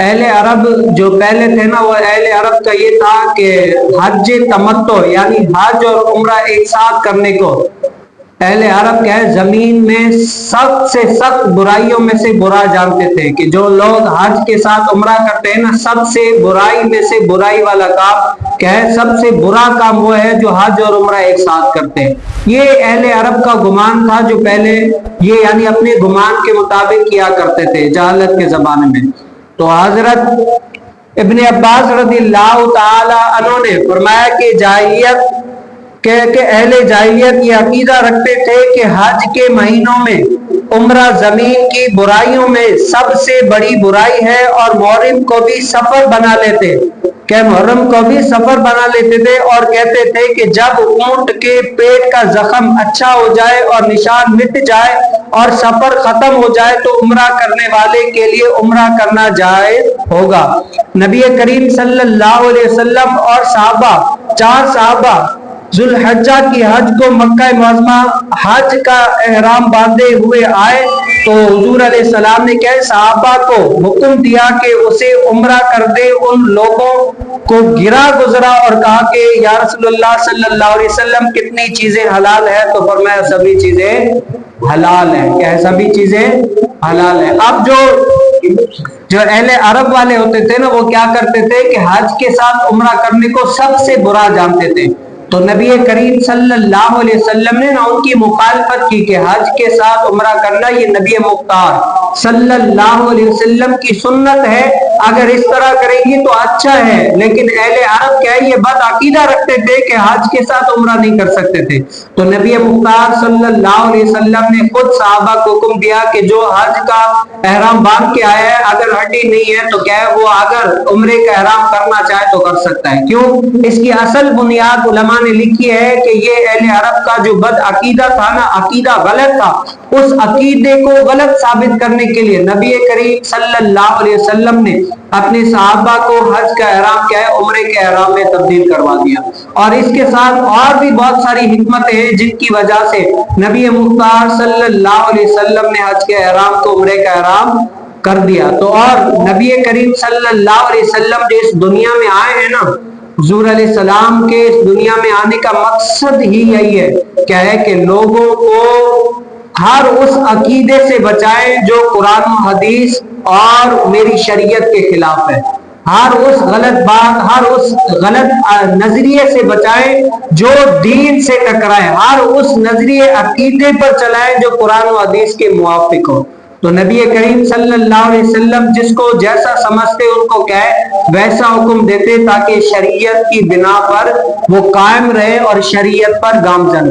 اہل عرب جو پہلے تھے نا، وہ اہل عرب کا یہ تھا کہ حج تمتع یعنی حج اور عمرہ ایک ساتھ کرنے کو اہل عرب کیا ہے زمین میں سخت سے سخت برائیوں میں سے برا جانتے تھے، کہ جو لوگ حج کے ساتھ عمرہ کرتے ہیں نا، سب سے برائی میں سے برائی والا کام کیا ہے، سب سے برا کام وہ ہے جو حج اور عمرہ ایک ساتھ کرتے ہیں۔ یہ اہل عرب کا گمان تھا جو پہلے یہ یعنی اپنے گمان کے مطابق کیا کرتے تھے جہالت کے زمانے میں۔ تو حضرت ابن عباس رضی اللہ تعالی عنہ نے فرمایا کہ کہ اہل جاہلیت یہ عقیدہ رکھتے تھے کہ حج کے مہینوں میں عمرہ زمین کی برائیوں میں سب سے بڑی برائی ہے، اور محرم کو بھی سفر بنا لیتے تھے اور کہتے تھے کہ جب اونٹ کے پیٹ کا زخم اچھا ہو جائے اور نشان مٹ جائے اور سفر ختم ہو جائے تو عمرہ کرنے والے کے لیے عمرہ کرنا جائز ہوگا۔ نبی کریم صلی اللہ علیہ وسلم اور چار صحابہ ذوالحجہ کی حج کو مکہ معظمہ حج کا احرام باندھے ہوئے آئے تو حضور علیہ السلام نے کہا صحابہ کو حکم دیا کہ اسے عمرہ کر دے۔ ان لوگوں کو گرا گزرا اور کہا کہ یا رسول اللہ صلی اللہ علیہ وسلم کتنی چیزیں حلال ہیں؟ تو فرمایا سبھی چیزیں حلال ہیں۔ کیا ہے؟ سبھی چیزیں حلال ہیں۔ اب جو اہل عرب والے ہوتے تھے نا، وہ کیا کرتے تھے کہ حج کے ساتھ عمرہ کرنے کو سب سے برا جانتے تھے۔ تو نبی کریم صلی اللہ علیہ وسلم نے نا ان کی مخالفت کی کہ حج کے ساتھ عمرہ کرنا یہ نبی مختار صلی اللہ علیہ وسلم کی سنت ہے، اگر اس طرح کریں گی تو اچھا ہے۔ لیکن اہل عرب کیا ہے، یہ بد عقیدہ رکھتے تھے کہ حج کے ساتھ عمرہ نہیں کر سکتے تھے۔ تو نبی مختار صلی اللہ علیہ وسلم نے خود صحابہ کو حکم دیا کہ جو حج کا احرام باندھ کے آیا ہے، اگر ہڈی نہیں ہے تو کیا ہے، وہ اگر عمرے کا احرام کرنا چاہے تو کر سکتا ہے۔ کیوں؟ اس کی اصل بنیاد علماء نے لکھی ہے کہ یہ اہل عرب کا جو بد عقیدہ تھا نا، عقیدہ غلط تھا، اس عقیدے کو غلط ثابت کرنے کے لیے نبی کریم صلی اللہ علیہ وسلم نے اپنے صحابہ کو حج کا احرام کیا ہے، عمرے کے احرام میں تبدیل کروا دیا۔ اور اس کے ساتھ اور بھی بہت ساری حکمتیں ہیں جن کی وجہ سے نبی مختار صلی اللہ علیہ وسلم نے حج کے احرام کو عمرے کا احرام کر دیا۔ تو اور نبی کریم صلی اللہ علیہ وسلم جو اس دنیا میں آئے ہیں نا، حضور علیہ السلام کے اس دنیا میں آنے کا مقصد ہی یہی ہے، کیا ہے کہ لوگوں کو ہر اس عقیدے سے بچائیں جو قرآن و حدیث اور میری شریعت کے خلاف ہے، ہر اس غلط بات، ہر اس غلط نظریے سے بچائیں جو دین سے ٹکرائے، ہر اس نظریے عقیدے پر چلائیں جو قرآن و حدیث کے موافق ہو۔ تو نبی کریم صلی اللہ علیہ وسلم جس کو جیسا سمجھتے ان کو کیا ہے ویسا حکم دیتے، تاکہ شریعت کی بنا پر وہ قائم رہے اور شریعت پر گامزن رہے۔